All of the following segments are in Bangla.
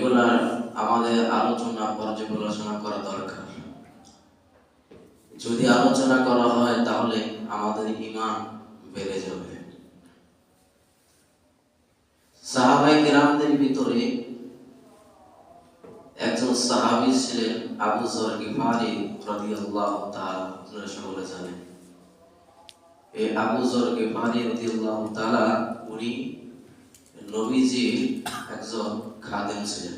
রেগুলার আমাদের আলোচনা পর্যালোচনা করা দরকার। যদি আলোচনা করা হয় তাহলে আমাদের ঈমান বেড়ে যাবে। সাহাবায়ে কেরামদের ভিতরে একজন সাহাবী ছিলেন আবু যর গিফারি রাদিয়াল্লাহু তাআলা, আপনারা সকলে জানেন। এই আবু যর গিফারি রাদিয়াল্লাহু তাআলা উনি নবীজির একজন খাদেম ছিলেন।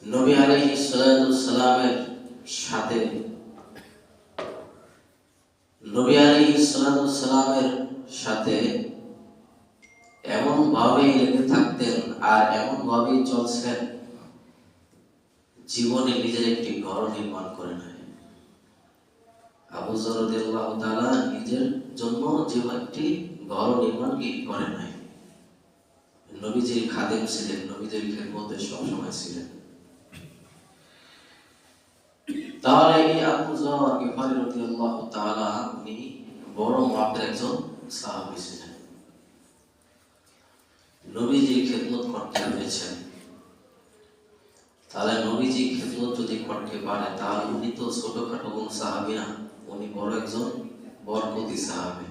নবী আলাইহিস সালাতু সালামের সাথে এমন ভাবেই লেগে থাকতেন আর এমন ভাবেই চলছেন, জীবনে নিজের একটি ঘর নির্মাণ করে নেয়। আবু যর রাদিয়াল্লাহু তাআলা নিজের জন্য জীবনে একটি ঘর নির্মাণ করে নেয়। নবীজির খাদেম ছিলেন, নবীজির খেদমতে সবসময় ছিলেন। তাহলে এই আবু যর গিফারি রাদিয়াল্লাহু তাআলা উনি বড় মাপের একজন সাহাবী ছিলেন। নবীজির খেদমত করতে পেরেছেন। তাহলে নবীজির খেদমত যদি করতে পারে তাহলে উনি তো ছোটখাটো কোন সাহাবী না, উনি বড় একজন বরকতি সাহাবী।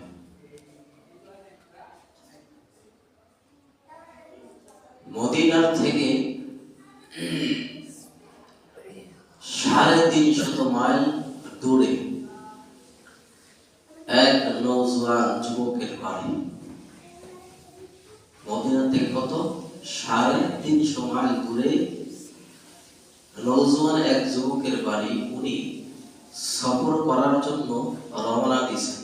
মদিনার থেকে 350 মাইল দূরে এক নওজোয়ান যুবকের বাড়ি। মদিনা থেকে কত 350 মাইল দূরে নওজোয়ান এক যুবকের বাড়ি। উনি সফর করার জন্য রওনা দিয়েছেন।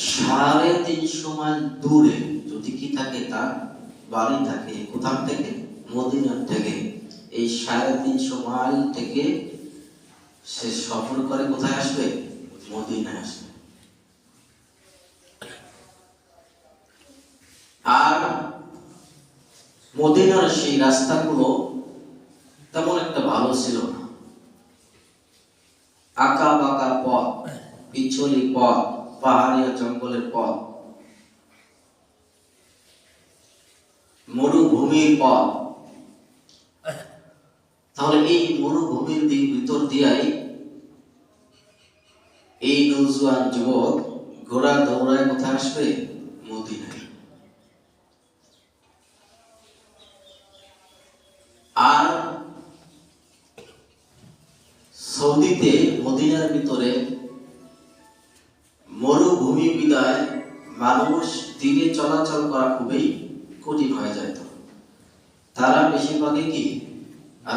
350 মাইল দূরে যদি কি থাকে, তার বাড়ি থাকে কোথা থেকে? মদিনা থেকে। এই 350 মাইল থেকে সে সফর করে কোথায় আসবে? মদিনায় আসবে। আর মদিনার সেই রাস্তাগুলো তেমন একটা ভালো ছিল না। আঁকা বাঁকা পথ, পিছলি পথ, পাহাড়িয়া জঙ্গলের পথ, মরুভূমির পথ। তাহলে এই মরুভূমির ভিতর দিয়াই এই নওজোয়ান যুবক ঘোড়া দৌড়ায় কোথায় আসবে? মদিনায়। আর সৌদিতে মদিনার ভিতরে মরুভূমি বিদায় মানুষ দিনে চলাচল করা খুবই কঠিন হয়ে যেত। তারা বেশিরভাগই কি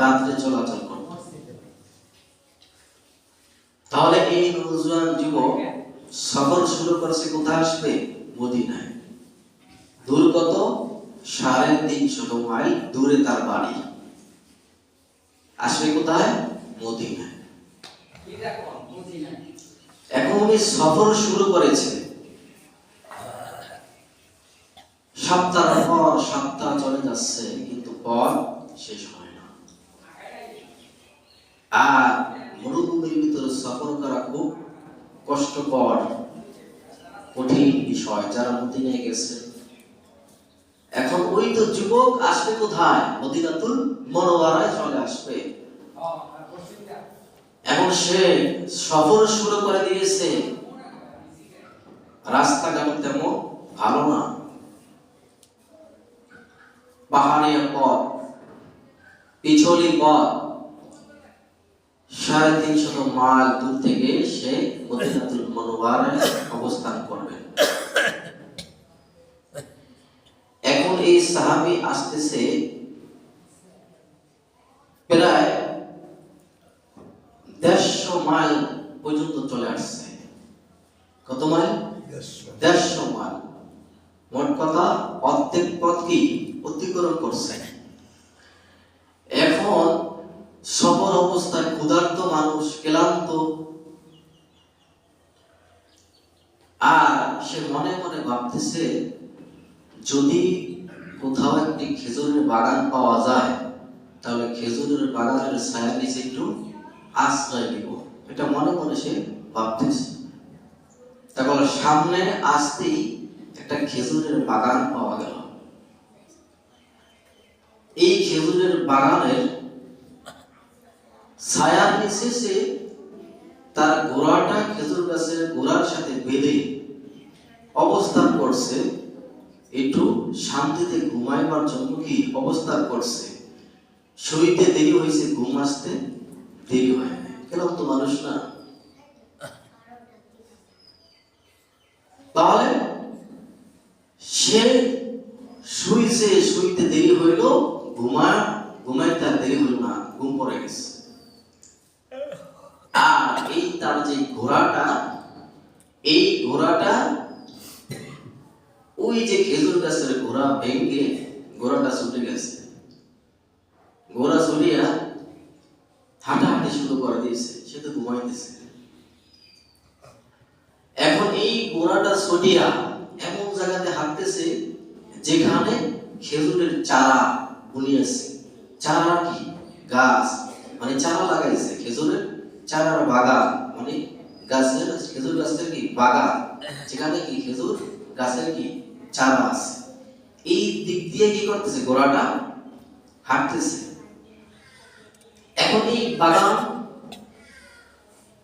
রাত্রে চলাচল করত। তাহলে এই নওজোয়ান যুবক সফর শুরু করেছে কোথায় আসবে? মদিনায়। দূর কত? 350 মাইল দূরে তার বাড়ি। আসবে কোথায়? মদিনায়। এখন উনি সফর শুরু করেছে। সপ্তাহ পর সপ্তাহ চলে যাচ্ছে, কিন্তু পথ শেষ হয় না। আর মরুভূমির ভিতরে সফর করা খুব কষ্টকর, কঠিন বিষয় যারা মদিনায় গেছে। এখন ওই তো যুবক আসবে কোথায়? মদিনাতুল মুনাওয়ারায় চলে আসবে। এখন সে সফর শুরু করে দিয়েছে। রাস্তাঘাট তেমন ভালো না, পাহাড়ের পথ, পিছলি পথ। 350 মাইল দূর থেকে সে মদিনাতুল মুনাওয়ারায় অবস্থান করবে। এখন এই সাহাবী আসতেছে প্রায় 150 মাইল পর্যন্ত চলে আসছে। কত মাইল? 150 মাইল। মোট কথা অর্ধেক পথ কি অতিক্রম করছে। এখন সফর অবস্থায় ক্ষুধার্ত মানুষ, ক্লান্ত। আর সে মনে মনে ভাবতেছে, যদি কোথাও একটি খেজুরের বাগান পাওয়া যায় তাহলে খেজুরের বাগানের ছায়ার নিচে একটু আশ্রয় নিব। এটা মনে মনে সে ভাবতেছে। তারপর সামনে আসতেই একটা খেজুরের বাগান পাওয়া গেল। এই খেজুরের বাগানের ছায়ার নিচে সে তার ঘোড়াটা খেজুর গাছের গোড়ার সাথে বেঁধে অবস্থান করছে, একটু শান্তিতে ঘুমাইবার জন্য কি অবস্থান করছে। শুইতে দেরি হয়েছে, ঘুম আসতে দেরি হয় না। কেন তো মানুষ না? তাহলে সে শুইছে, শুইতে দেরি হইল, ঘুমাইতে আর দেরি হইল না, ঘুম পড়ে গেছে। আর এই তার যে ঘোড়াটা, এই ঘোড়াটা ওই যে খেজুর গাছের ঘোড়া ভেঙে ঘোড়াটা ছুটে গেছে। ঘোড়া ছুটিয়া হাঁটাহাঁটি শুরু করে দিয়েছে, সে তো ঘুমাইতেছে। এখন এই ঘোড়াটা ছুটিয়া এমন জায়গাতে হাঁটতেছে যেখানে খেজুরের চারা বুনিয়েছে। চারা কি? গাছ, মানে চারা লাগাইছে, খেজুরের চারার বাগান, মানে গাছের খেজুর গাছের কি বাগান, যেখানে কি খেজুর গাছের কি চারা আছে। এই দিক দিয়ে কি করতেছে? ঘোড়াটা হাঁটতেছে। এখন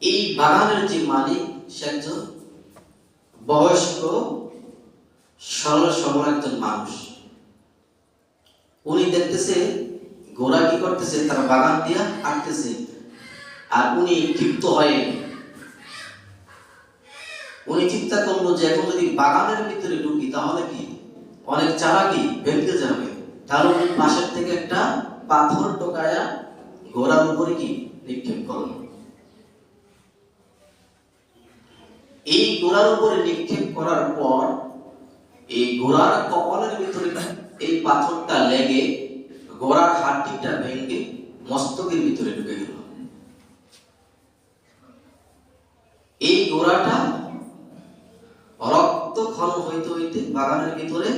এই বাগানের যে মালিক, সে একজন বয়স্ক সরল সবল একজন মানুষ। উনি দেখতেছে ঘোড়া কি করতেছে, তার বাগান দিয়া হাঁটতেছে। আর উনি ক্ষিপ্ত হয়ে উনি চিন্তা করলো যে এখন যদি বাগানের ভিতরে ঢুকি তাহলে কি অনেক চারা কি ভেঙে যাবে। তাহলে উনি পাশের থেকে একটা পাথর টোকায়া ঘোড়ার উপরে কি নিক্ষেপ করলো। এই ঘোড়ার উপরে নিক্ষেপ করার পর এই ঘোড়ার কপালের ভিতরে এই পাথরটা লেগে ঘোড়ার হাড্ডিটা ভেঙে মস্তকের ভিতরে ঢুকে গেল। এই ঘোড়াটা রক্ত খনন হইতে হইতে বাগানের ভিতরে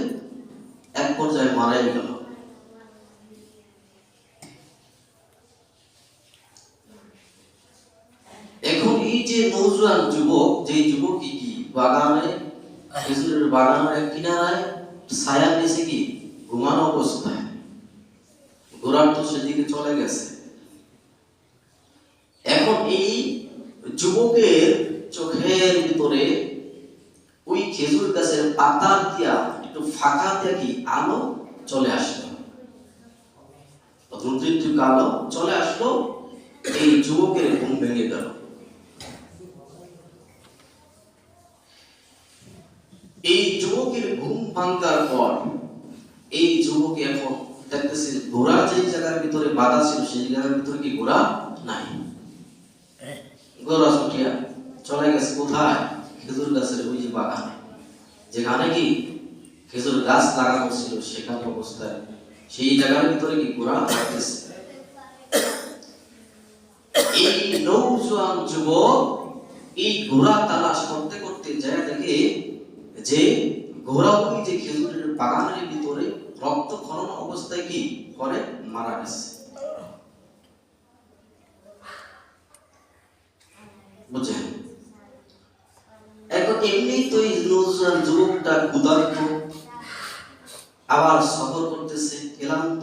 এক পর্যায়ে মারা গেল। এখন এই যে নওজোয়ান যুবক, যে যুবক কি বাগানে খেজুরের বাগানের কিনারায় ছায়ার নিচে কি ঘুমানো অবস্থায়, ঘোড়ার তো সেদিকে চলে গেছে। এখন এই যুবকের চোখের ভিতরে ওই খেজুর গাছের পাতা দিয়া একটু ফাঁকা দিয়ে কি আলো চলে আসলো, আলো চলে আসলো। এই যুবকের ঘুম ভেঙে গেল। এই যুবকের ঘুম ভাঙার পর এই যুবক এখন দেখতেছে ঘোড়া যে জায়গার ভিতরে বাধা ছিল সেই জায়গার ভিতরে কি ঘোড়া নাই। ঘোড়া ছুটিয়া চলে গেছে কোথায়? খেজুর গাছের ওই যে বাগানে, যেখানে কি খেজুর গাছ লাগানো ছিল সেখানে অবস্থায় সেই জায়গার ভিতরে কি ঘোড়া হাঁটতেছে। এই নওজোয়ান যুবক এই ঘোড়া তালাশ করতে করতে যায় দেখে যে ঘোড়া ওই যে খেজুরের বাগানের ভিতরে রক্ত খনন অবস্থায় কি করে মারা গেছে। বুঝছেন? এখন এমনি তো এই নওজোয়ান যুবকটা ক্ষুধার্ত, আবার সফর করতেছে ক্লান্ত,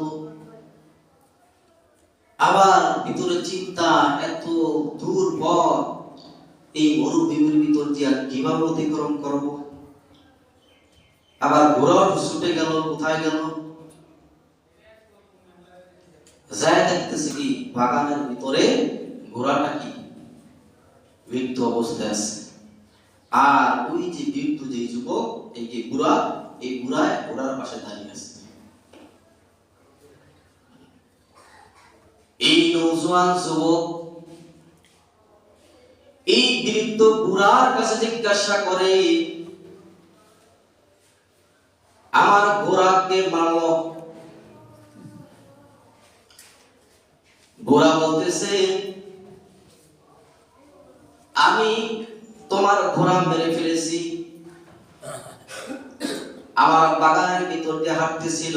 আবার ভিতরে চিন্তা, এত দূর পথ এই মরুভূমির ভিতর দিয়ে কিভাবে অতিক্রম করব। আবার ঘোড়াও ছুটে গেল, কোথায় গেল? যায় দেখতেছে কি বাগানের ভিতরে ঘোড়াটা কি মৃত্যু অবস্থায় আছে। আর ওই যে মৃত্যু যে যুবক, এই যে ঘোড়া, এই ঘোড়ার পাশে দাঁড়িয়ে আছে। এই নওজোয়ান যুবক এই বৃদ্ধ ঘোড়ার কাছে জিজ্ঞাসা করে, আমার ঘোড়াকে মারল। ঘোড়া বলতেছে, আমি তোমার ঘোড়া মেরে ফেলেছি, আমার বাগানের ভিতর দিয়ে হাঁটতেছিল,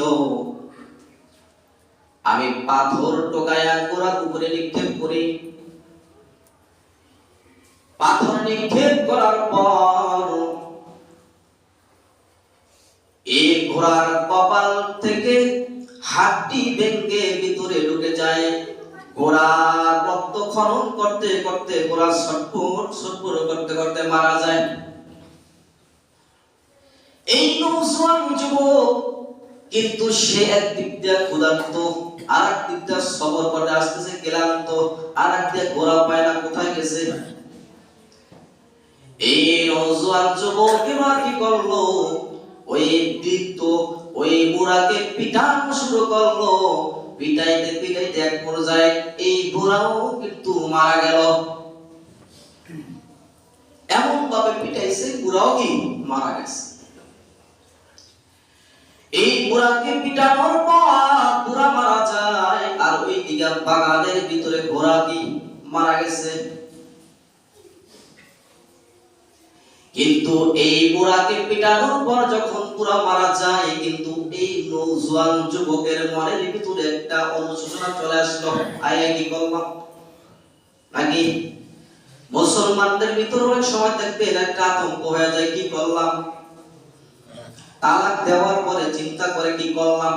আমি পাথর টোকায়া ঘোড়ার উপরে নিক্ষেপ করি। পাথর নিক্ষেপ করার পর ঘোড়ার কপাল থেকে হাড্ডি ভেঙে ভিতরে ঢুকে যায়। ঘোড়া রক্ত খনন করতে করতে ঘোড়া ছটফট ছটফট করতে করতে মারা যায়। এই নওজোয়ান যুবক কিন্তু সে একদিক দিয়ে ক্ষুধার্ত, আর একদিক দিয়ে সবর করে আসতেছে ক্লান্ত, আর একদিকে ঘোড়া পায় না কোথায় গেছে। এই নওজোয়ান যুবক এবার কি করলো, ওই বৃদ্ধ ওই বুড়াকে পিটানো শুরু করলো। পিটাইতে পিটাইতে এক পর্যায়ে এই বুড়াও কিন্তু মারা গেল। এমন ভাবে পিটাইছে বুড়াও কি মারা গেছে। এই বুড়াকে পিটানোর পর বুড়া মারা যায়, আর ওই দিকে বাগানের ভিতরে ঘোড়া কি মারা গেছে। কিন্তু এই বুড়াকে পিটানোর পর যখন বুড়া মারা যায়, কিন্তু এই নওজোয়ান যুবকের মনের ভিতরে একটা অনুশোচনা চলে আসলো, আয়া কি করলাম। নাকি মুসলমানদের ভিতরে অনেক সময় দেখবেন একটা আতঙ্ক হয়ে যায়, কি করলাম। তালাক দেওয়ার পরে চিন্তা করে কি করলাম।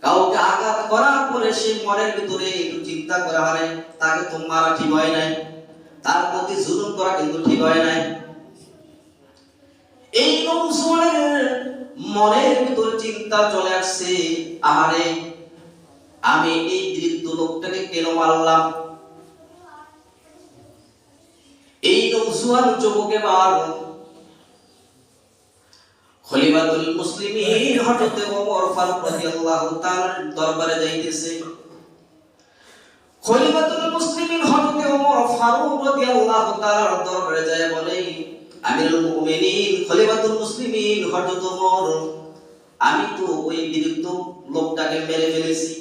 কাউকে আঘাত করার পরে সে মনের ভিতরে একটু চিন্তা করা হয়, তাকে তো মারা ঠিক হয় নাই, তার প্রতি জুলুম করা কিন্তু ঠিক হয় নাই। এই নওজোয়ানের মনের ভিতর চিন্তা চলে আসছে, আরে আমি এই বৃদ্ধ লোকটাকে কেন মারলাম। এই নওজোয়ান যুবকে খলিফাতুল মুসলিমিন হযরত ওমর ফারুক রাদিয়াল্লাহু তাআলার দরবারে যাইতেছে। খলিফাতুল মুসলিমিন হযরত ওমর ফারুক রাদিয়াল্লাহু তাআলার দরবারে যায় বলে, আমিরুল মুমিনিন খলিফাতুল মুসলিমিন হযরত ওমর, আমি তো ওই বৃদ্ধ লোকটাকে মেরে ফেলেছি,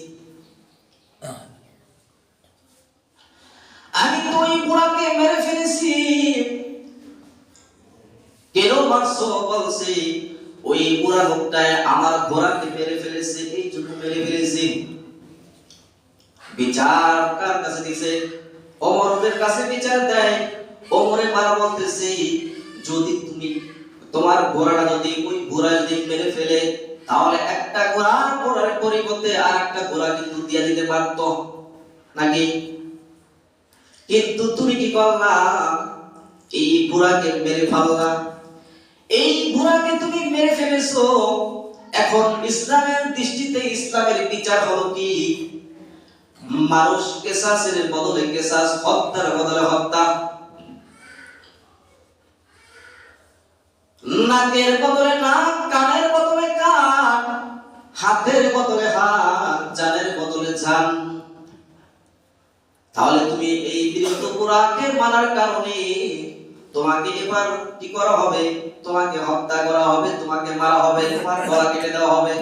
আমি তো ওই বুড়াকে মেরে ফেলেছি। কেন মারছো? বলছে ওই বুড়া লোকটায় আমার ঘোড়াকে মেরে ফেলেছে, এই জন্য মেরে ফেলেছি। বিচার কার কাছে দিছে? ওমরের কাছে বিচার দেয়। ওমরে মারা বলতেছে, যদি তুমি তোমার ঘোড়াটা যদি ওই ঘোড়া যদি মেরে ফেলে, তাহলে একটা ঘোড়ার পরিবর্তে আর একটা ঘোড়া কিন্তু দিয়ে দিতে পারত নাকি। কিন্তু তুমি কি করলা, এই বুড়াকে মেরে ফেললা। এই বুড়াকে তুমি মেরে ফেলেছো। এখন ইসলামের দৃষ্টিতে ইসলামের বিচার হলো কি, মানুষ কিসাসের বদলে কিসাস, হত্যার বদলে হত্যা, নাকের বদলে নাক, কানের বদলে কান, হাতের বদলে হাত, জানের বদলে জান। তাহলে তুমি এই বৃদ্ধ বুড়াকে মারার কারণে তোমাকে এবার কি করা হবে? তোমাকে হত্যা করা হবে, তোমাকে মারা হবে, তোমার গলা কেটে দেওয়া হবে।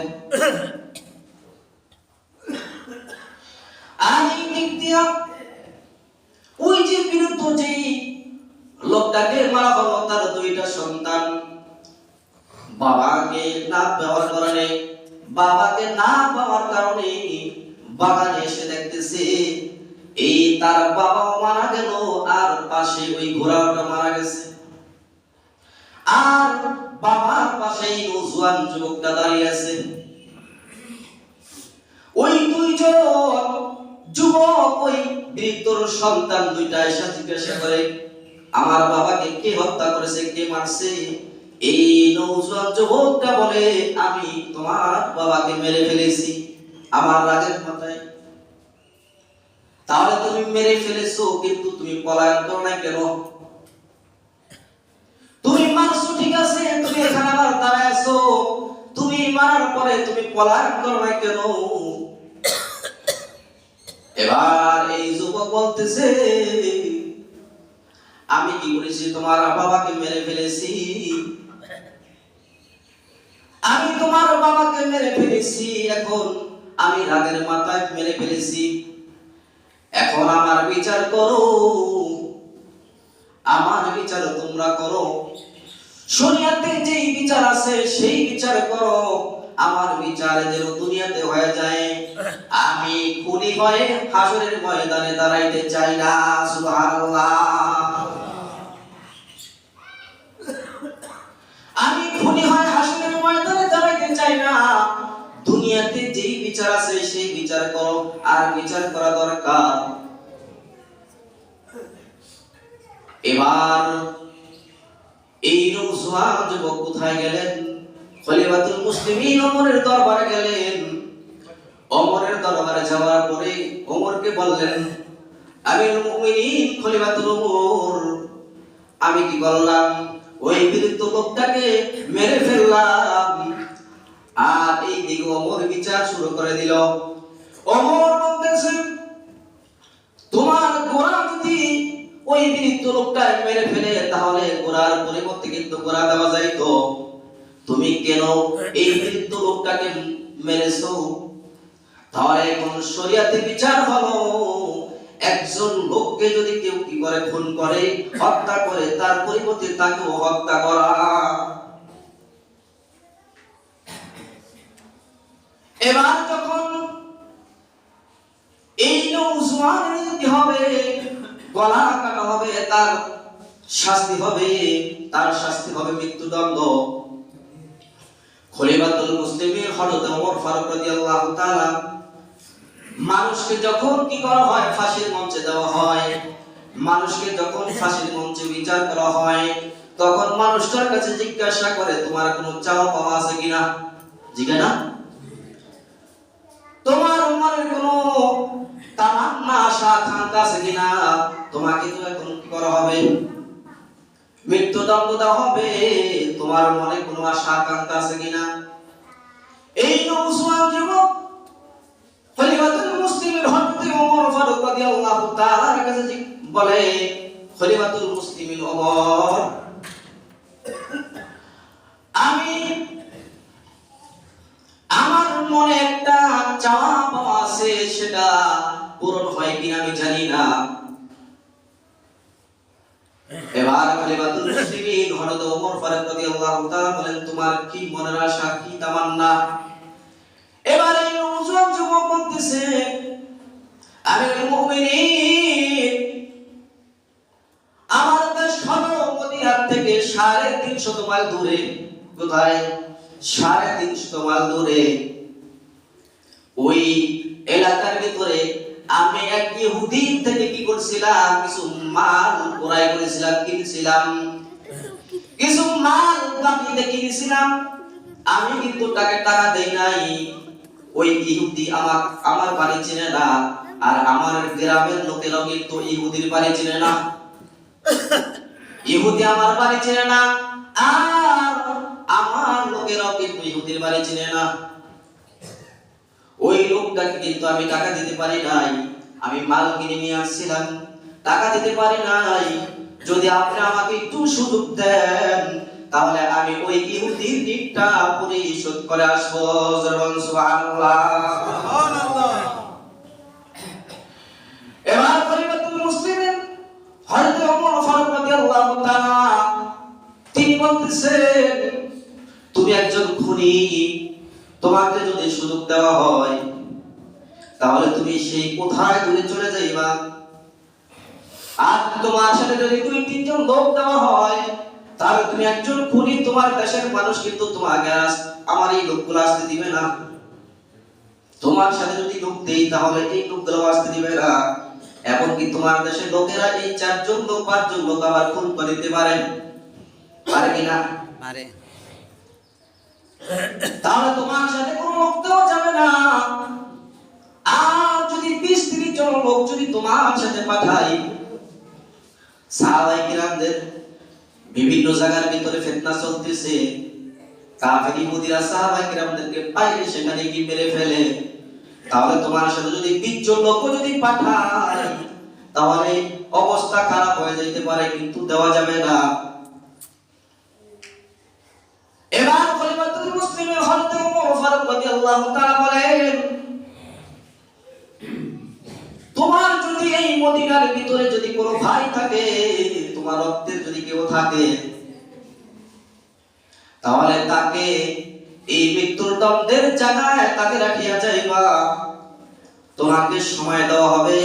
আর এই দিক দিয়া ওই যে বিরুদ্ধ যে লোকটাকে মারা হলো, তার দুইটা সন্তান, বাবাকে না পাওয়ার কারণে বাগানে এসে দেখতেছে এই তার বাবাও মারা গেল, আর পাশে ওই ঘোড়াটা মারা গেছে, আর বাবার পাশে নওজোয়ান যুবকটা দাঁড়িয়ে আছে। ওই দুইজন যুবক ওই বৃদ্ধর সন্তান দুইটা এসে জিজ্ঞাসা করে, আমার বাবাকে কে হত্যা করেছে, কে মারছে? এই নওজোয়ান যুবকটা বলে, আমি তোমার বাবাকে মেরে ফেলেছি আমার রাগের মাথায়। তাহলে তুমি মেরে ফেলেছো, কিন্তু তুমি পলায়ন করো না কেন? তুমি মারছো ঠিক আছে, তুমি এখানে আবার দাঁড়ায় আছো, তুমি মারার পরে তুমি পলায়ন করো না কেন? এবার এই যুবক বলতেছে, আমি কি করেছি? তোমার বাবাকে মেরে ফেলেছি, আমি তোমার বাবাকে মেরে ফেলেছি। এখন আমি রাগের মাথায় মেরে ফেলেছি, এখন আমার বিচার করো, আমার বিচার তোমরা করো। শরীয়তে যেই বিচার আছে সেই বিচার করো, আমার বিচার যেন দুনিয়াতে হয়ে যায়। আমি খুনি হয়ে হাসরের ময়দানে দাঁড়াইতে চাই না। সুবহানাল্লাহ। আমি খুনি হয়ে হাসরের ময়দানে দাঁড়াইতে চাই না, দুনিয়াতে যেই বিচার আছে সেই বিচার করো, আর বিচার করা দরকার। এবার এই নওজোয়ান যুবক কোথায় গেলেন? খলিফাতুল মুসলিমিন ওমরের দরবারে গেলেন। ওমরের দরবারে যাওয়ার পরে ওমরকে বললেন, আমিরুল মুমিনিন খলিফাতুল ওমর, আমি কি করলাম? ওই বৃদ্ধ লোকটাকে মেরে ফেললাম। আর এই দিকে ওমর বিচার শুরু করে দিল। ওমর বলতেছেন, তোমার ঘোড়া যদি ওই বৃদ্ধ লোকটাকে মেরে ফেলে তাহলে ঘোড়ার পরিবর্তে কিন্তু ঘোড়া দেওয়া যাইতো, তুমি কেন এই বৃদ্ধ লোকটাকে মেরেছো? তাহলে এখন শরিয়াতে বিচার হলো, একজন লোককে যদি কেউ কি করে, খুন করে, হত্যা করে, তার পরিবর্তে তাকেও হত্যা করা। এবার যখন এই নওজোয়ানের কি হবে, গলা কাটা হবে, তার শাস্তি হবে, তার শাস্তি হবে মৃত্যুদণ্ড। খলিফাতুল মুসলিমিন হযরত ওমর ফারুক রাদিয়াল্লাহু তাআলা, মানুষকে যখন কি করা হয়, ফাঁসির মঞ্চে দেওয়া হয়, মানুষকে যখন ফাঁসির মঞ্চে বিচার করা হয়, তখন মানুষটার কাছে জিজ্ঞাসা করে, তোমার কোনো চাওয়া পাওয়া আছে কিনা? জিজ্ঞাসা না, তোমার মনের কোনো তামান্না আশা আকাঙ্ক্ষা আছে কিনা? তোমাকে তো এখন কি করা হবে? মৃত্যুদণ্ড দেওয়া হবে। তোমার মনে কোনো আশা আকাঙ্ক্ষা আছে কিনা? এই নওজোয়ান যুবক খলিফাতুল মুসলিমিন হযরত ওমর ফারুক রাদিয়াল্লাহু তাআলার কাছে বলে, খলিফাতুল মুসলিমিন ওমর, আমি আমার মনে একটা চাওয়া পাওয়া আছে, সেটা পূরণ হয় কিনা আমি জানি না। এবার খলিফাতুল মুসলিমিন হযরত ওমর ফারুক রাদিয়াল্লাহু তাআলা বলেন, তোমার কি মনের আশা, কি তামান্না? এবার এই নওজোয়ান যুবক বলতেছে, আমিরুল মুমিনিন, আমার দেশ হলো মদিনা থেকে 350 মাইল দূরে। কোথায়? 350 মাইল দূরে। ওই এলাকার ভিতরে আমি এক ইহুদি থেকে কি করছিলাম, কিছু মাল ক্রয় করেছিলাম, কিনেছিলাম, কিছু মাল বাকিতে কিনেছিলাম। আমি কিন্তু তাকে টাকা দেই নাই। ওই ইহুদি আমার বাড়ি চিনে না, আর আমার গ্রামের লোকেরাও কিন্তু ইহুদির বাড়ি চিনে না। ইহুদি আমার বাড়ি চিনে না, আর আমার লোকেরাও কিন্তু ইহুদির বাড়ি চিনে না। ওই লোকটাকে কিন্তু আমি টাকা দিতে পারি নাই। আমি মাল কিনে নিয়ে আসছিলাম, টাকা দিতে পারি নাই। যদি আপনি আমাকে একটু সুযোগ দেন, তাহলে আমি ওই ইহুদির ঋণটা পরিশোধ করে আসবো। সুবহানাল্লাহ, সুবহানাল্লাহ। এবার খলিফাতুল মুসলিমিন হযরত ওমর ফারুক রাদিয়াল্লাহু তাআলা তিনি বলতেছেন, তুমি একজন খুনি, তোমাকে যদি সুযোগ দেওয়া হয় তাহলে তুমি সেই কোথায় দূরে চলে যাইবা। আর তোমার সাথে যদি 2-3 জন লোক দেওয়া হয়, তাহলে তুমি একজন খুনি, তোমার দেশের মানুষ কিন্তু তোমাকে আমার এই লোকগুলো আসতে দিবে না। তোমার সাথে যদি লোক দেই তাহলে এই লোকগুলো আসতে দিবে না। এমনকি তোমার দেশের লোকেরা এই 4 জন লোক 5 জন লোক আবার খুন করে দিতে পারে, পারে কিনা? পারে। তাহলে তোমার সাথে কোনো লোক দেওয়া যাবে না। আর যদি 20-30 জন লোক যদি তোমার সাথে পাঠাই, সাহাবায়ে কিরামদের বিভিন্ন জায়গার ভিতরে ফিতনা চলতেছে, কাফের ইহুদিরা সাহাবায়ে কিরামদেরকে পাইলে সেখানে গিয়ে মেরে ফেলে, তাহলে তোমার সাথে যদি 20 জন লোক যদি পাঠায় তাহলে অবস্থা খারাপ হয়ে যেতে পারে, কিন্তু দেওয়া যাবে না। এবার খলিফাতুল মুসলিমিন হযরত ওমর ফারুক রাদিয়াল্লাহু তাআলা বলেন, তোমার যদি এই মদিনার ভিতরে যদি কোনো ভাই থাকে, তোমার রক্তের যদি কেউ থাকে, তাহলে তাকে এই মৃত্যুর দণ্ডের জায়গায় তাকে রাখিয়া যাইবা। তোমাকে সময় দেওয়া হবে,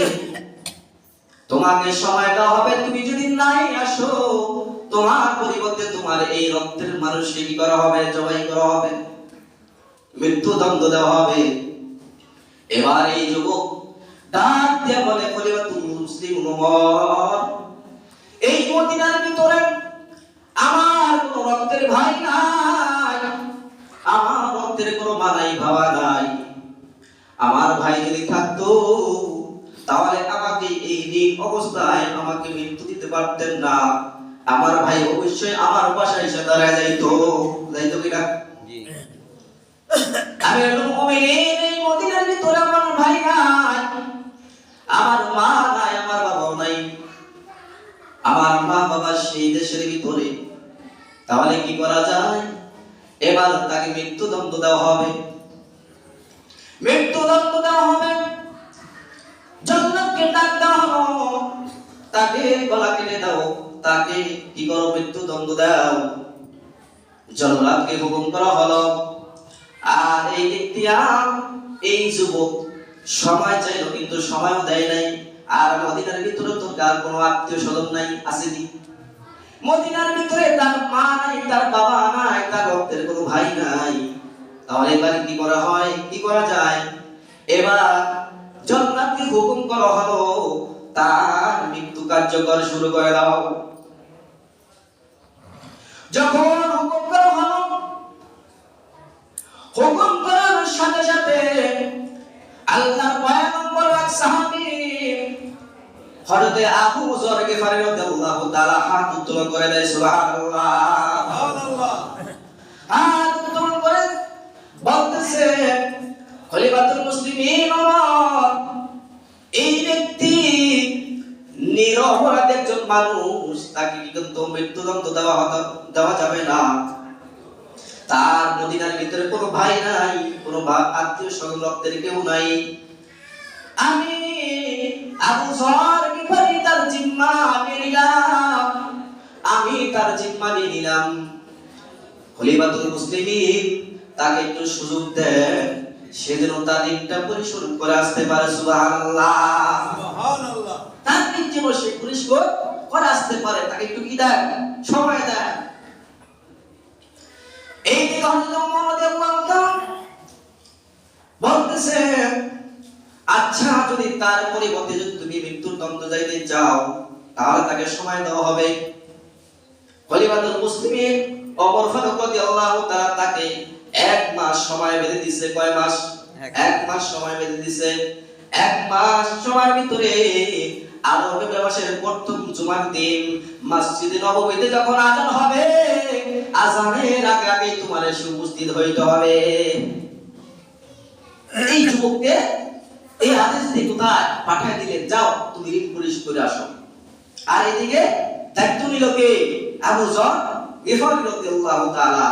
তোমাকে সময় দেওয়া হবে। তুমি যদি নাই আসো, তোমার পরিবর্তে তোমার এই রক্তের মানুষকে কি করা হবে? জবাই করা হবে। মৃত্যুদণ্ড দেওয়া হবে। এবার এই যুবক ডাক দিয়ে বলে, খলিফাতুল মুসলিম ওমর, এই মদিনার ভিতরে আমার কোনো রক্তের ভাই নাই, আমার রক্তের কোনো মানাই ভাবা নাই। আমার ভাই যদি থাকতো তাহলে আমাকে এই দিন অবস্থায় আমাকে মৃত্যু দিতে পারতেন না। আমার ভাই অবশ্যই আমার পাশে এসে দাঁড়ায় যাইতো কিনা? আমি এই মদিনার ভিতরে আমার ভাই নাই, আমার মা নাই, আমার বাবাও নাই, আমার মা বাবা সেই দেশের ভিতরে। তাহলে কি করা যায়? এবার তাকে মৃত্যুদণ্ড দেওয়া হবে। মৃত্যুদণ্ড দেওয়া হবে। জল্লাদকে ডাক দেওয়া হলো, তাকে গলা কেটে দাও, তাকে কি করো? মৃত্যুদণ্ড দাও। জল্লাদকে হুকুম করা হলো। আর এই ব্যক্তি এই যুবক সময় চাইলো, কিন্তু সময়ও দেয় নাই। আর মদিনার ভিতরে তো তার কোনো আত্মীয় স্বজন নাই, আসেনি। মদিনার ভিতরে তার মা নাই, তার বাবা নাই, তার রক্তের কোনো ভাই নাই। তাহলে এবার কি করা হয়, কি করা যায়? এবার জল্লাদকে হুকুম করা হলো, তার মৃত্যু কার্যকর শুরু করে দাও। যখন হুকুম করা হলো, হুকুম করার সাথে সাথে আল্লাহর পয়গম্বর এক সাহাবী হযরত আবু যর গিফারী রাদিয়াল্লাহু তাআলা হাত উত্তোলন করে দেয়। সুবহানাল্লাহ, সুবহানাল্লাহ। হাত উত্তোলন করে বলতেছে, খলিফাতুল মুসলিমিন ওমর, এই ব্যক্তি নিরপরাধ একজন মানুষ, তাকে কিন্তু মৃত্যুদণ্ড দেওয়া যাবে না। তার মদিনার ভিতরে কোনো ভাই নাই, কোনো আত্মীয় স্বজন রক্তের কেউ নাই। আমি আবু যর গিফারী তার জিম্মা নিয়ে নিলাম, আমি তার জিম্মা নিয়ে নিলাম। খলিফাতুল মুসলিমিন তাকে একটু সুযোগ দেন, সেজন্য তার ঋণটা পরিশোধ করে আসতে পারে। সুবহানাল্লাহ, সুবহানাল্লাহ। তার ঋণ যেন সে পরিশোধ করে আসতে পারে, তাকে একটু কি দেন? সময় দেন। এই দিকে হযরত ওমর রাদিয়াল্লাহু তাআলা বলতেছে, আচ্ছা, যদি তার পরিবর্তে যদি তুমি মৃত্যুর দণ্ড যাইতে চাও তাহলে তাকে সময় দেওয়া হবে। খলিফাতুল মুসলিমিন ওমর ফারুক রাদিয়াল্লাহু তাআলা তাকে 1 মাস সময় বেঁধে দিয়েছে। কয় মাস? 1 মাস সময় বেঁধে দিয়েছে। 1 মাস সময়ের ভিতরে আরবি মাসের প্রথম জুমার দিন মসজিদে নববীতে যখন আযান হবে, আযানের আগে আগে তোমার এসে উপস্থিত হইতে হবে। এই যুবককে এই আদেশ দিয়ে কোথায় পাঠিয়ে দিলেন? যাও, তুমি ঋণ পরিশোধ করে আসো। আর এদিকে দায়িত্ব নিল কে? আবু যর গিফারী রাদিয়াল্লাহু তাআলা।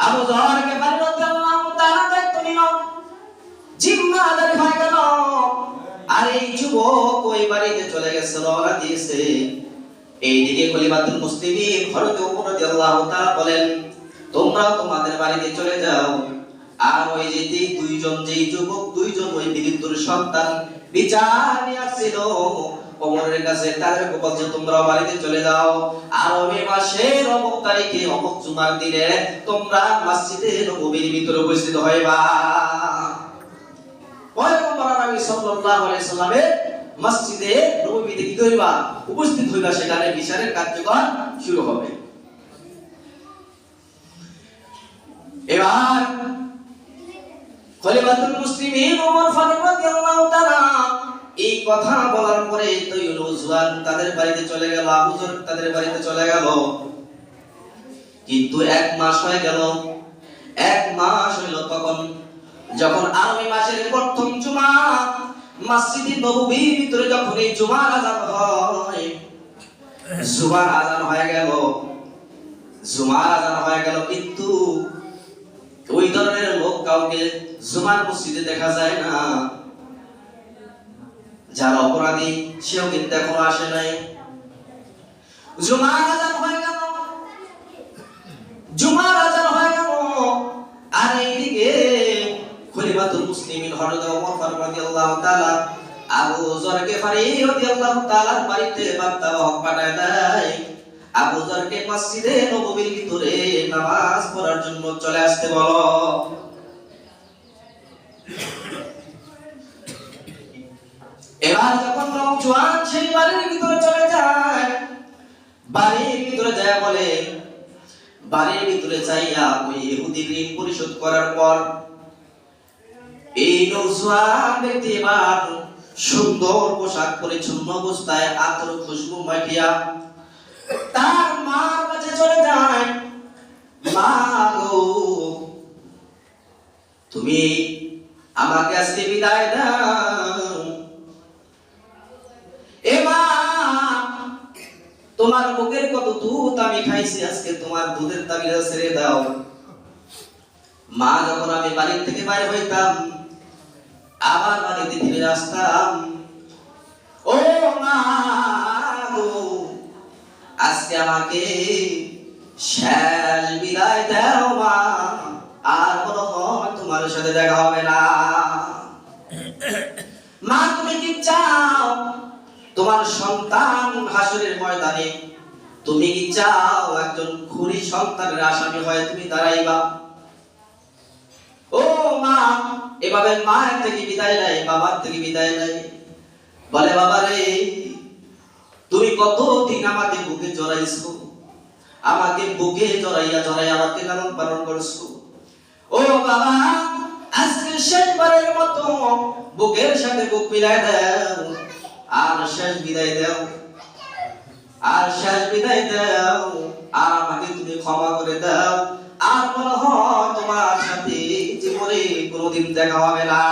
আবু যর গিফারী রাদিয়াল্লাহু তাআলা দায়িত্ব নিল, জিম্মাদারি হয়ে গেল। আর এই যুবক ওই বাড়িতে চলে গেছে, রওনা দিয়েছে। এইদিকে খলিফাতুল মুসলিমিন হযরত ওমর রাদিয়াল্লাহু তাআলা বলেন, তোমরা তোমাদের বাড়িতে চলে যাও। আর ওই যে যেই যুবক দুইজন ওই বৃদ্ধর সন্তান বিচার নিয়ে আসছিল ওমরের কাছে, তাদেরকে বলছে তোমরা বাড়িতে চলে যাও। আর ওই মাসের অমুক তারিখে অমুক জুমার দিনে তোমরা মসজিদে নববীর ভিতরে উপস্থিত হইবা। পয়গম্বর নবী সাল্লাল্লাহু আলাইহি সাল্লামের মসজিদে নববীতে কি করিবা? উপস্থিত হইবা। সেখানে বিচারের কার্যক্রম শুরু হবে। এবার খলিফাতুল মুসলিমিন ওমর ফারুক রাদিয়াল্লাহু তাআলা এই কথা বলার পরে তৈয়ুজওয়ান তাদের বাড়িতে চলে গেল, আবু যর তাদের বাড়িতে চলে গেল। কিন্তু 1 মাস হয়ে গেল। 1 মাস হইল তখন যখন আরবি মাসের প্রথম জুমা মসজিদে নববীর ভিতরে যখন এই জুমার আযান হয়, জুমার আযান হয়ে গেল। জুমার আযান হয়ে গেল, কিন্তু ওই ধরনের লোক কাউকে জুমার মসজিদে দেখা যায় না। যারা অপরাধী সেও কিন্তু এখনো আসে নাই। জুমার আযান হয়ে গেল, জুমার আযান হয়ে গেল। আর এইদিকে খলিফাতুল মুসলিমিন হযরত ওমর ফারুক রাদিয়াল্লাহু তাআলা আবু যর গিফারী রাদিয়াল্লাহু তাআলার বাড়িতে বার্তা পাঠায় দেয়। আবু যরকে মসজিদে নববীর ভিতরে নামাজ পড়ার জন্য চলে আসতে বলো। এবার যখন নওজোয়ান সেই বাড়ির ভিতরে চলে যায়, বাড়ির ভিতরে যায় বলে, বাড়ির ভিতরে যাইয়া ওই ইহুদি ঋণ পরিশোধ করার পর এই নওজোয়ান ব্যক্তি এবার সুন্দর পোশাক পরিচ্ছন্ন অবস্থায় আতর খুশবু মাখিয়া তার মার কাছে চলে যায়। মা গো, তুমি আমাকে আজকে বিদায় দাও। এ মা, তোমার বুকের কত দুধ আমি খাইছি, আজকে তোমার দুধের তাগিদা ছেড়ে দাও। মা, যখন আমি বাড়ি থেকে বাইরে হইতাম আবার বাড়িতে ফিরে আসতাম, ও মা গো, আজকে আমাকে শেষ বিদায় দাও মা, আর কোনো তোমার সাথে দেখা হবে না। মা, তুমি কি চাও তোমার সন্তান হাসরের ময়দানে, তুমি কি চাও একজন খুনি সন্তানের আসামি হয়ে তুমি দাঁড়াইবা? ও মা, এভাবে মায়ের থেকে বিদায় নেয়, বাবার থেকে বিদায় নেয়, বলে বাবা রে, তুমি কতদিন আমাকে বুকে জড়াইছো, আমাকে বুকে জড়াইয়া জড়াইয়া আমাকে লালন পালন করছো। ও বাবা, আজকে শেষবারের মতো বুকের সাথে বুক মিলাই দাও, আর শেষ বিদায় দাও, আর শেষ বিদায় দাও, আর আমাকে তুমি ক্ষমা করে দাও, আর মনে হয় তোমার সাথে জীবনে কোনোদিন দেখা হবে না।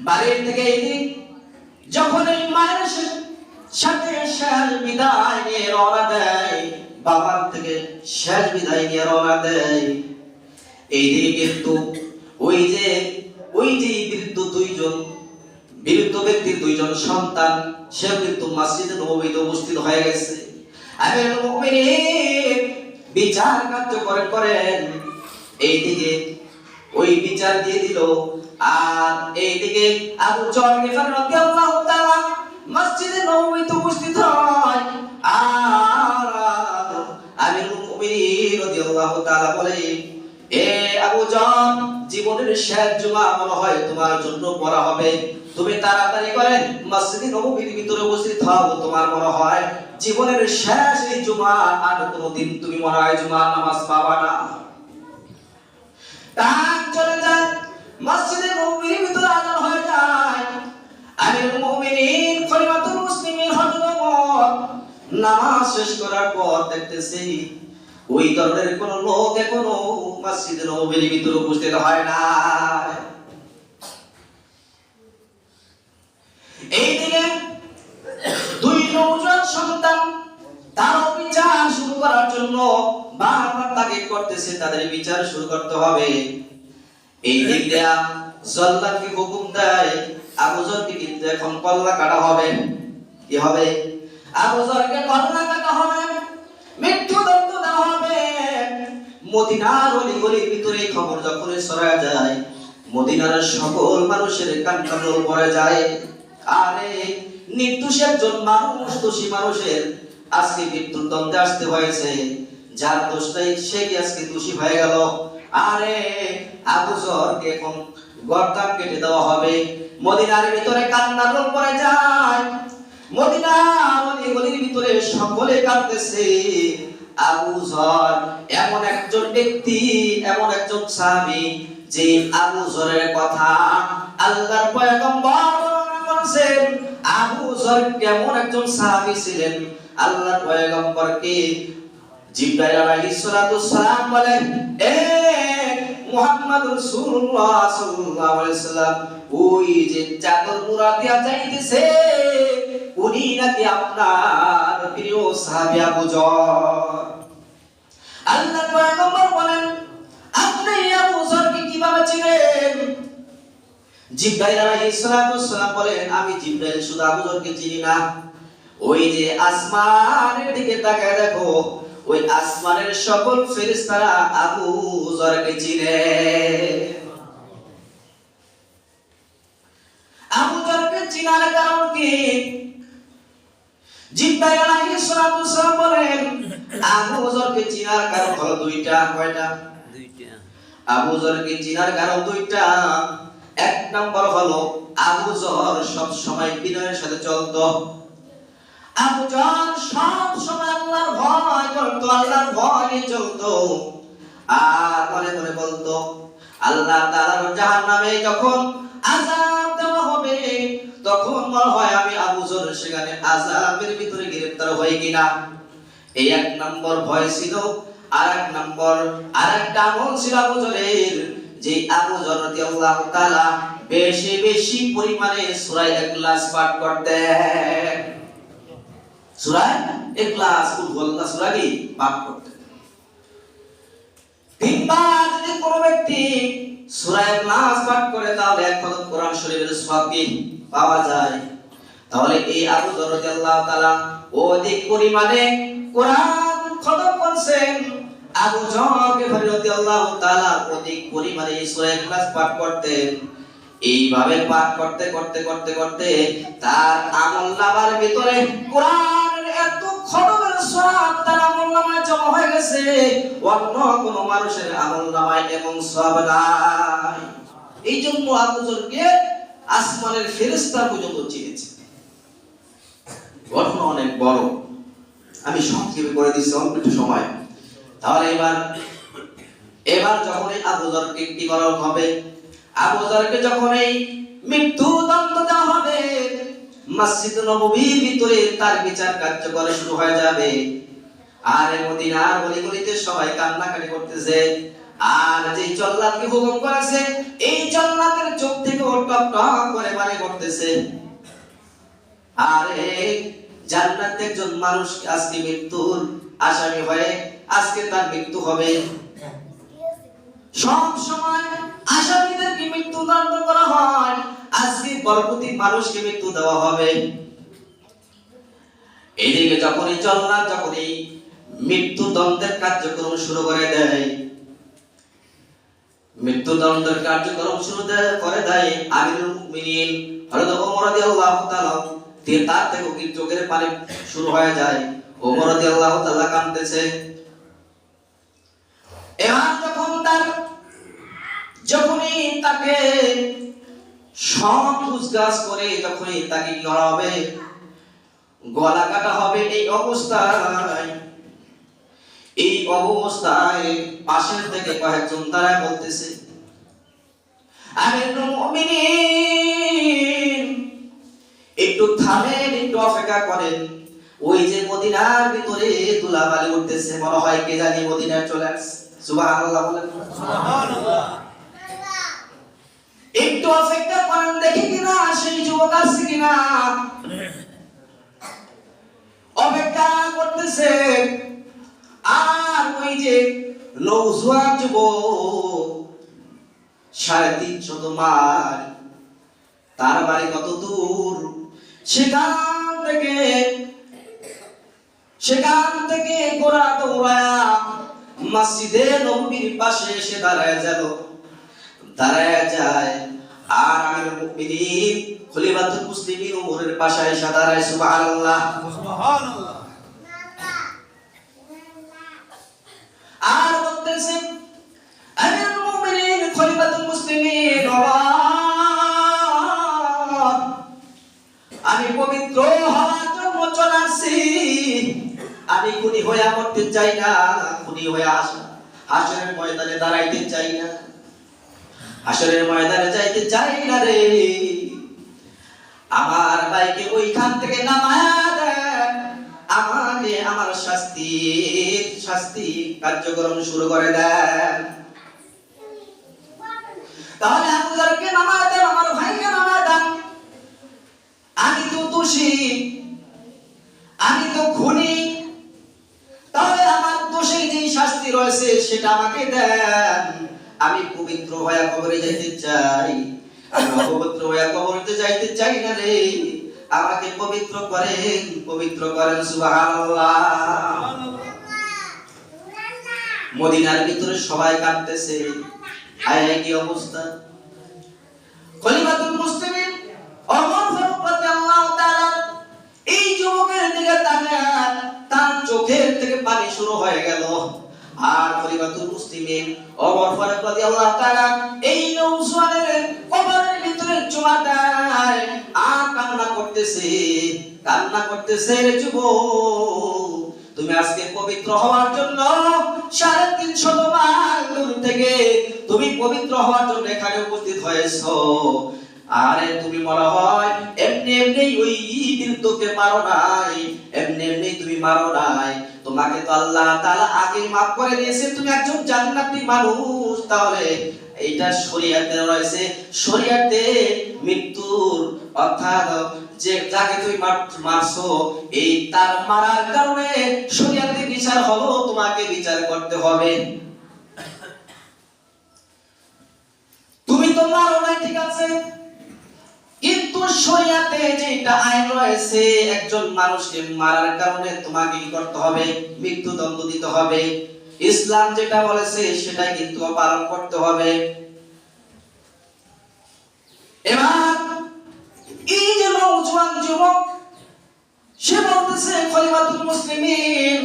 বাড়ির থেকে যখন এই মায়ের সাথে শেষ বিদায় নিয়ে রওনা দেয়, বাবার থেকে শেষ বিদায় নিয়ে রওনা দেয়, এইদিকে কিন্তু ওই যে বৃদ্ধ ব্যক্তির দুইজন সন্তান, সে কিন্তু মসজিদে নববীতে উপস্থিত হয়ে গেছে। আমিরুল মুমিনিন বিচার কার্যকর করেন, এইদিকে ওই বিচার দিয়ে দিল, আর এইদিকে আবু যর গিফারী রাদিয়াল্লাহু তাআলা মসজিদে নববীতে উপস্থিত হয়। আর আমিরুল মুমিনিন রাদিয়াল্লাহু তাআলা বলে, এ আবু যর, জীবনের শেষ জুমা মনে হয় তোমার জন্য পড়া হবে, তুমি তাড়াতাড়ি করে মসজিদে নববীর ভিতরে উপস্থিত হও, তোমার মনে হয় জীবনের শেষ এই জুমা, আর কোনোদিন তুমি মনে হয় জুমার নামাজ পাবা না। তাক চলে যায়, মসজিদে নববীর ভিতরে আযান হয়ে যায়। আমিরুল মুমিনিন খলিফাতুল মুসলিমিন হযরত ওমর নামাজ শেষ করার পর দেখতেছি ওই ধরনের কোন লোক এখনো মসজিদে নববীর ভিতরে উপস্থিত হয় না। এইদিকে দুই নওজোয়ান সন্তান তার বিচার শুরু করার জন্য বারবার তাগিদ করতেছে, তাদের বিচার শুরু করতে হবে। এই দিক দিয়া জল্লাদকে হুকুম দেয়, আবু যরকে কিন্তু এখন কল্লা কাটা হবে। কি হবে? আবু যরকে কল্লা কাটা হবে, মৃত্যুদণ্ড দেওয়া হবে। মদিনার অলিগলির ভিতরে খবর যখন ছড়ায় যায়, মদিনার সকল মানুষের কান্নার উপরে যায়, আরে নির্দোষ একজন মানুষ, দোষী মানুষের আজকে মৃত্যুর দণ্ডে আসতে হয়েছে, যার দোষ নাই সে কি আজকে দোষী হয়ে গেল। আরে আবু যরকে এখন গর্দান কেটে দেওয়া হবে। মদিনার ভিতরে কান্নার রোল পড়ে যায়, মদিনার অলিগলির ভিতরে সকলে কাঁদতেছে। আবু যর এমন একজন ব্যক্তি, এমন একজন সাহাবী, যে আবু যরের কথা আল্লাহর পয়গম্বর বর্ণনা করেছেন। আবু যর কেমন একজন সাহাবী ছিলেন, আল্লাহর পয়গম্বরকে জিবরাইল আলাইহিস সালাতুস সালাম বলেন, এ মুহাম্মদ রাসূলুল্লাহ সাল্লাল্লাহু আলাইহি ওয়াসাল্লাম, ওই যে চাদর মুরা দিয়া যাইতেছে উনি নাকি আপনার প্রিয় সাহাবী আবু যর। আল্লাহর পয়গম্বর বলেন, আপনি আবু যরকে কিভাবে চিনেন? জিবরাইল আলাইহিস সালাতুস সালাম বলেন, আমি জিবরাইল শুধু আবু যরকে চিনি না, ওই যে আসমানের দিকে তাকায় দেখো, ওই আসমানের সকল ফেরেশতারা আবু যরকে চিনে। আবু যরকে চিনার কারণ কি? জিব্রাইল আলাইহিস সালাতু ওয়াসসালাম বলেন আবু যরকে চিনার কারণ হলো দুইটা। কয়টা? দুইটা। আবু যরকে চিনার কারণ দুইটা। এক নাম্বার হলো আবু যর সব সময় বিনয়ের সাথে চলতো। আবু যর সব সময় আল্লাহর ভয় করতো, আল্লাহর ভয় নিয়ে চলতো। আর মনে মনে বলতো আল্লাহ তাআলার জাহান্নামে যখন আযাব দেওয়া হবে তখন মনে হয় আমি আবু যর সেখানে আযাবের ভিতরে গ্রেফতার হই কিনা। এই এক নম্বর ভয় ছিল। আর এক নম্বর আরেকটা আমল ছিল আবু যরের, যে আবু যর রাদিয়াল্লাহু তাআলা বেশি বেশি পরিমাণে সূরা ইখলাস পাঠ করতেন। সূরা ইখলাস কুল হুয়াল্লাহ সূরা কি পাঠ করতেন। তিনবার যদি কোনো ব্যক্তি সূরা ইখলাস পাঠ করে তাহলে এক খতম কোরআন শরীফের সওয়াব কি পাওয়া যায়। তাহলে এই আবু যর রাদিয়াল্লাহু তাআলা অধিক পরিমাণে কোরআন খতম করেছেন। আবু যর রাদিয়াল্লাহু তাআলা অধিক পরিমাণে সূরা ইখলাস পাঠ করতেন। এইভাবে পাঠ করতে করতে করতে করতে তার আমলনামার ভিতরে কোরআনের এত খতমের সওয়াব তার আমলনামায় জমা হয়ে গেছে, অন্য কোন মানুষের আমলনামায় এমন সওয়াব নাই। এই জন্য আবু যরকে আসমানের ফেরেশতা পর্যন্ত চিনেছে। ঘটনা অনেক বড়, আমি সংক্ষেপে করে দিচ্ছি অল্প একটু সময়। তাহলে এবার যখন এই আবু যরকে কি করা হবে, আবু যরকে যখন এই মৃত্যুদণ্ড দেওয়া হবে মসজিদ নববীর ভিতরে তার বিচার কার্যকর শুরু হয়ে যাবে। আর মদিনার গলিগলিতে সবাই কান্নাকাটি করতেছে। আর যে জল্লাদকে হুকুম করেছে এই জল্লাদের চোখ থেকে টপ টপ করে পানি পড়তেছে। আরে জান্নাতে একজন মানুষ আজকে মৃত্যুর আসামি হয়ে আজকে তার মৃত্যু হবে। সব সময় আসামিদেরকে মৃত্যু দণ্ড করা হয়, আজকে পরবর্তী মানুষকে মৃত্যু দেওয়া হবে। এদিকে যখনই জল্লাদ যখনই মৃত্যুদণ্ডের কার্যক্রম শুরু করে দেয়, মৃত্যুদণ্ডের কার্যক্রম শুরু করে দেয় আমিরুল মুমিনিন হযরত ওমর রাদিয়াল্লাহু তাআলা তার থেকে কি চোখের পানি শুরু হয়ে যায়। ওমর রাদিয়াল্লাহু তাআলা কাঁদতেছে। এবার যখনই তাকে সব পুছগাছ করে যখনই তাকে কি করা হবে, গলা কাটা হবে, এই অবস্থায় পাশের থেকে কয়েকজন তারা বলতেছে আমিরুল মুমিনিন একটু থামেন, একটু অপেক্ষা করেন। ওই যে মদিনার ভিতরে ধুলাবালি উঠতেছে, মনে হয় কে জানি মদিনায় চলে আসছে। সুবহানাল্লাহ বলেন। সুবহানাল্লাহ। একটু অপেক্ষা করেন, দেখি কিনা সেই যুবক আসছে কিনা। অপেক্ষা করতেছে। আর ওই যে নওজোয়ান যুবক 350 মাইল, তার বাড়ি কত দূর, সেখান থেকে ঘোড়া দৌড়ায়া মসজিদে নববীর পাশে এসে দাঁড়ায় যায়। আর আমিরুল মুমিনিন খলিফাতুল মুসলিমিন ওমরের পাশে এসে দাঁড়ায়। সুবহানাল্লাহ, সুবহানাল্লাহ। আর বলতেছে আমিরুল মুমিনিন খলিফাতুল মুসলিমিন, আমি পবিত্র হওয়ার জন্য চলে আসছি। আমি খুনি হয়ে মরতে চাই না, খুনি হয়ে হাসরের ময়দানে দাঁড়াইতে চাই না, হাসরের ময়দানে যাইতে চাই না রে। আমার ভাইকে ওইখান থেকে নামায়া দেন, আমাকে আমার শাস্তি কার্যক্রম শুরু করে দেন। তাহলে আবু যরকে নামায়া দেন, আমার ভাইকে নামায়া দেন। আমি তো দোষী, আমি তো খুনি, তাহলে আমার দোষের যে শাস্তি রয়েছে সেটা আমাকে দেন। আমি পবিত্র হয়ে কবরে যেতে চাই, আমি অপবিত্র হয়ে কবরে যাইতে চাই না রে। আমাকে পবিত্র করেন। সুবহানাল্লাহ। মদিনার ভিতরে সবাই কাঁদতেছে। আয় কি অবস্থা। খলিফাতুল মুসলিমিন ওমর ফারুক রাদিয়াল্লাহু তাআলা এই যুবকের দিকে চোখের থেকে পানি শুরু হয়ে গেল। আর খলিফাতুল মুসলিমিন ওমর ফারুক রাদিয়াল্লাহু তাআলা এই নওজওয়ানের কবরের ভিতরে চুমা দেয় আর কান্না করতেছে রে যুবক, তুমি আজকে পবিত্র হওয়ার জন্য 350 মাইল দূর থেকে তুমি পবিত্র হওয়ার জন্য এখানে উপস্থিত হয়েছো। আরে তুমি মনে হয় এমনি ওই বৃদ্ধকে মারো নাই, এমনি তুমি মারো নাই, তোমাকে তো আল্লাহ তাআলা আগে মাফ করে দিয়েছে, তুমি একজন জান্নাতি মানুষ। তাহলে এইটা শরীয়তে রয়েছে, শরীয়তে মৃত্যুর অর্থাৎ যে যাকে তুমি মারছো এই তার মারার কারণে শরীয়তে বিচার হলো, তোমাকে বিচার করতে হবে। তুমি তো মারো নাই ঠিক আছে, কিন্তু শরীয়তে যেটা আইন রয়েছে একজন মানুষকে মারার কারণে তোমাকে কি করতে হবে? মৃত্যুদণ্ড দিতে হবে। ইসলাম যেটা বলেছে সেটাই কিন্তু পালন করতে হবে। এবার এই যে নওজোয়ান যুবক সে বলতেছে খলিফাতুল মুসলিমিন,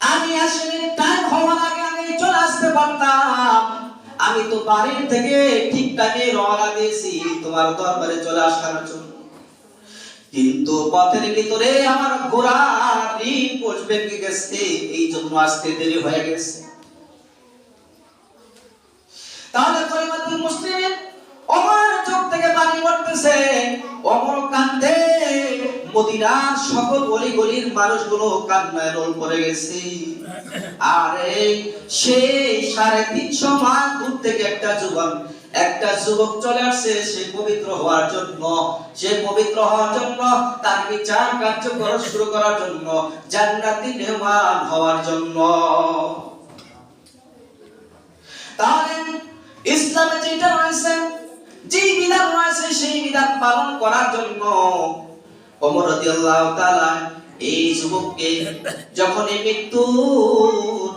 আমি আসলে টাইম হওয়ার আগে আমি চলে আসতে পারতাম, আমি তো বাড়ির থেকে ঠিক টাইমে রওনা দিয়েছি তোমার দরবারে চলে আসার জন্য, কিন্তু পথের ভিতরে আমার ঘোড়া ঋণ পৌঁছবে গেছে, এই জন্য আসতে দেরি হয়ে গেছে। তাহলে খলিফাতুল মুসলিমিন ওমর চোখ থেকে পানি পড়তেছে, ওমর কাঁদে, মদিনার সকল গলির মানুষগুলো কান্নায় রোল পড়ে গেছে। আরে সেই 350 মাইল দূর থেকে একটা যুবক চলে আসছে সে পবিত্র হওয়ার জন্য তার বিচার কার্যক্রম শুরু করার জন্য, জান্নাতি মেহমান হওয়ার জন্য। তাহলে ইসলামে যেটা রয়েছে, যে বিধান রয়েছে সেই বিধান পালন করার জন্য ওমর রাদিয়াল্লাহু তাআলা এই যুবককে যখন এই মৃত্যু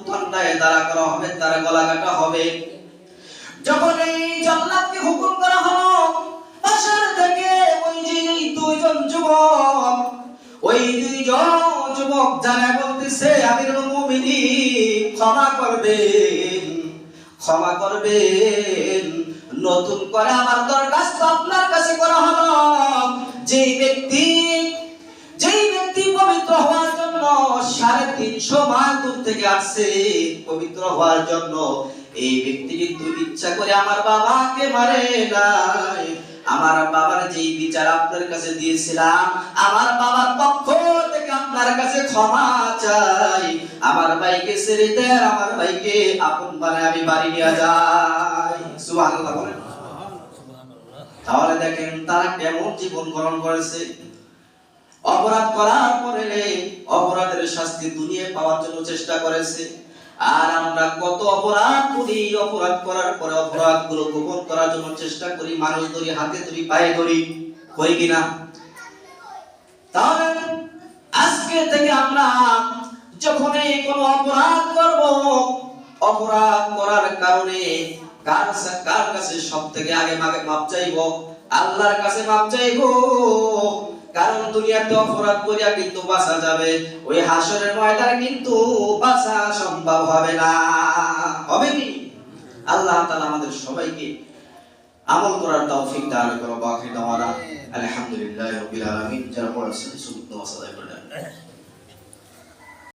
দণ্ডায় দাঁড়া করা হবে, তার গলা কাটা হবে, যখন এই জান্নাতকে হুকুম করা হলো পাশের থেকে ওই যে দুইজন যুবক জানা বলতেছে, আমিরুল মুমিনিন ক্ষমা করবেন, নতুন করে আমার দরখাস্ত আপনার কাছে করা হলো, যেই ব্যক্তি পবিত্র হওয়ার জন্য 350 মাইল দূর থেকে আসছে পবিত্র হওয়ার জন্য, এই ব্যক্তি কিন্তু ইচ্ছা করে আমার বাবাকে মারে নাই। আমার বাবার যেই বিচার আপনার কাছে দিয়েছিলাম, আমার বাবার পক্ষ থেকে আপনার কাছে ক্ষমা চাই, আমার ভাইকে ছেড়ে দেন, আমার ভাইকে আপন বানায় আমি বাড়ি নিয়ে যাই। সুবহানাল্লাহ বলেন। তাহলে দেখেন তারা কেমন জীবন গ্রহণ করেছে। অপরাধ করার পরে অপরাধের শাস্তি দুনিয়ায় পাওয়ার জন্য চেষ্টা করেছে। আর আমরা কত অপরাধ করি, অপরাধ করার পরে অপরাধগুলো গোপন করার জন্য চেষ্টা করি, মানুষ ধরি, হাতে ধরি, পায়ে ধরি, কই কিনা? তাহলে আজকে থেকে আমরা যখন কোনো অপরাধ করব, অপরাধ করার কারণে কার কাছে সবথেকে আগে মাপ চাইবো? আল্লাহর কাছে মাপ চাইবো। কারণ দুনিয়াতে অপরাধ করিয়া কিন্তু বাঁচা যাবে, ওই হাসরের ময়দানে কিন্তু বাঁচা সম্ভব হবে না। হবে কি? আল্লাহ তাআলা আমাদের সবাইকে আমল করার তৌফিক দান করুন। বাকি দাওয়ানা আলহামদুলিল্লাহি রাব্বিল আলামিন। যারা পড়াচ্ছেন সুবহানাল্লাহ।